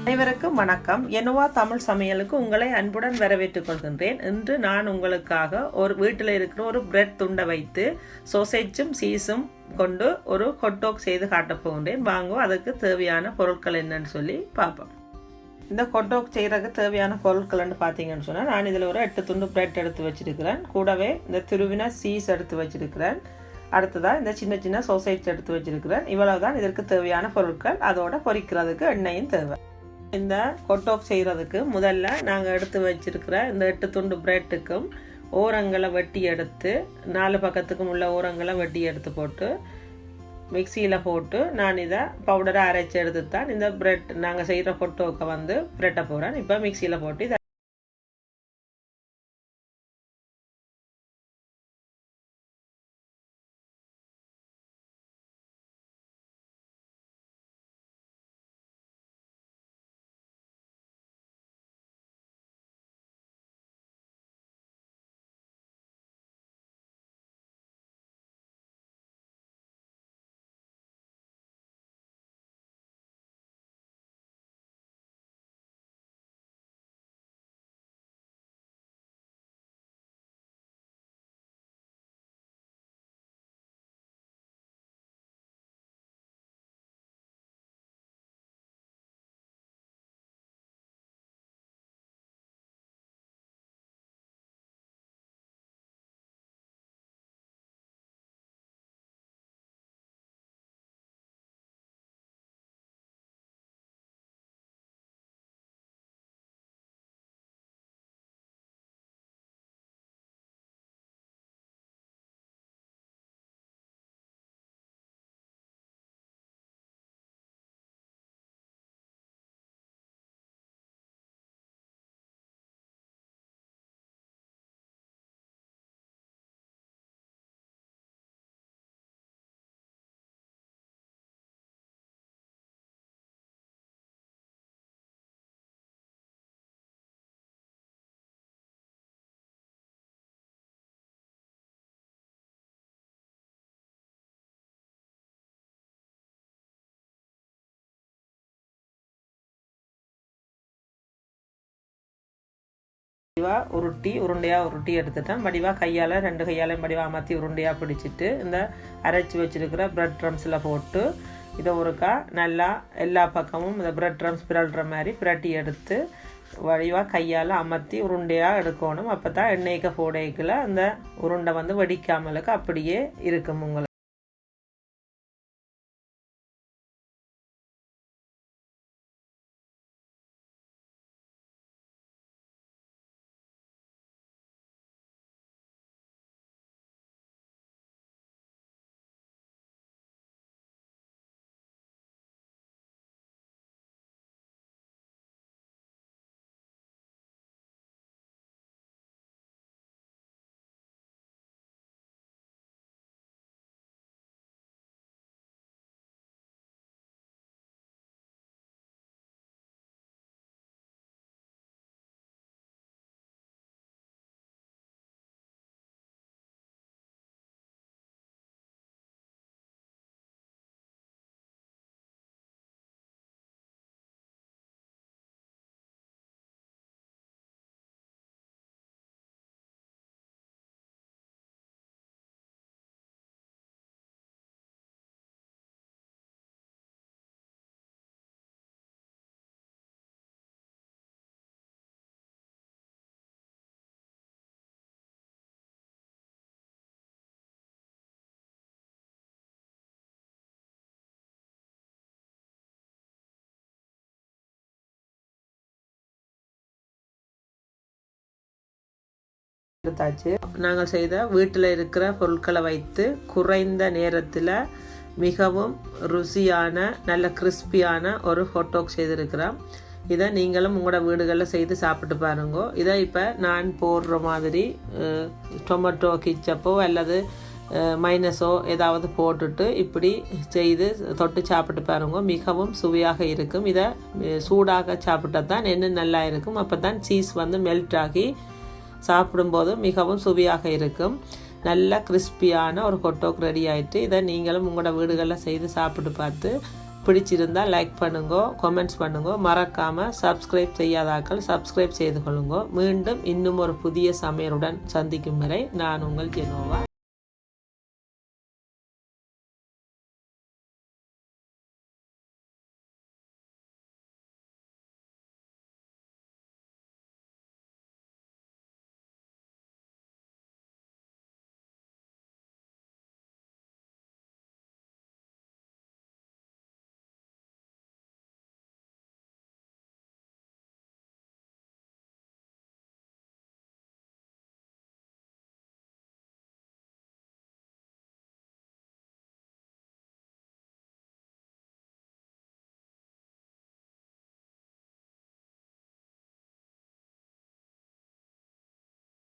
அனைவருக்கும் வணக்கம். என்னவா தமிழ் சமையலுக்கு உங்களை அன்புடன் வரவேற்றுக் கொள்கின்றேன். இன்று நான் உங்களுக்காக ஒரு வீட்டில் இருக்கிற ஒரு பிரெட் துண்டை வைத்து சோசேஜும் சீஸும் கொண்டு ஒரு ஹாட் செய்து காட்டப் போகின்றேன். வாங்க அதுக்கு தேவையான பொருட்கள் என்னன்னு சொல்லி பார்ப்போம். இந்த ஹாட் செய்கிறதுக்கு தேவையான பொருட்கள்னு பார்த்தீங்கன்னு சொன்னால், நான் இதில் ஒரு 8 துண்டு பிரெட் எடுத்து வச்சிருக்கிறேன். கூடவே இந்த துருவின சீஸ் எடுத்து வச்சிருக்கிறேன். அடுத்ததாக இந்த சின்ன சின்ன சோசேஜ் எடுத்து வச்சிருக்கிறேன். இவ்வளவுதான் இதற்கு தேவையான பொருட்கள். அதோட பொரிக்கிறதுக்கு எண்ணெயும் தேவை. இந்த ஹாட் செய்கிறதுக்கு முதல்ல நாங்கள் எடுத்து வச்சிருக்கிற இந்த 8 துண்டு பிரெட்டுக்கும் ஓரங்களை வெட்டி எடுத்து 4 பக்கத்துக்கும் உள்ள ஓரங்களை வெட்டி எடுத்து போட்டு மிக்சியில் போட்டு நான் இதை பவுடரை அரைச்சி எடுத்து தான் இந்த பிரெட் நாங்கள் செய்கிற ஹாட் வந்து பிரெட்டை போகிறேன். இப்போ மிக்சியில் போட்டு இதை உருண்டையாக உருட்டி எடுத்துட்டேன். வடிவாக கையால் 2 கையாலையும் வடிவாக மாற்றி உருண்டையாக பிடிச்சிட்டு இந்த அரைச்சி வச்சிருக்கிற பிரெட் க்ரம்ஸில் போட்டு இதை ஒருக்கா நல்லா எல்லா பக்கமும் இந்த பிரெட் க்ரம்ஸ் பிறல்ற மாதிரி பிரட்டி எடுத்து வடிவாக கையால் அமர்த்தி உருண்டையாக எடுக்கணும். அப்போ தான் எண்ணெய்க்கு போடைக்குள்ள அந்த உருண்டை வந்து வெடிக்காமலுக்கு அப்படியே இருக்கும். உங்களுக்கு எடுத்தாச்சு. நாங்கள் செய்த வீட்டில் இருக்கிற பொருட்களை வைத்து குறைந்த நேரத்தில் மிகவும் ருசியான நல்ல கிறிஸ்பியான ஒரு ஹாட் செய்திருக்கிறோம். இதை நீங்களும் உங்களோட வீடுகளில் செய்து சாப்பிட்டு பாருங்க. இதை இப்போ நான் போடுற மாதிரி டொமேட்டோ கிச்சப்போ அல்லது மைனஸோ ஏதாவது போட்டுட்டு இப்படி செய்து தொட்டு சாப்பிட்டு பாருங்க. மிகவும் சுவையாக இருக்கும். இதை சூடாக சாப்பிட்டா தான் இன்னும் நல்லா இருக்கும். அப்போ தான் சீஸ் வந்து மெல்ட் ஆகி சாப்பிடும்போது மிகவும் சுவையாக இருக்கும். நல்ல கிறிஸ்பியான ஒரு ஹாட் ரெடி ஆகிட்டு இதை நீங்களும் உங்களோட வீடுகளில் செய்து சாப்பிட்டு பார்த்து பிடிச்சிருந்தால் லைக் பண்ணுங்க, கமெண்ட்ஸ் பண்ணுங்க. மறக்காமல் சப்ஸ்கிரைப் செய்யாதாக்கள் சப்ஸ்கிரைப் செய்து கொள்ளுங்க. மீண்டும் இன்னும் ஒரு புதிய சமையலுடன் சந்திக்கும் வரை நான் உங்கள் ஜெனோவா.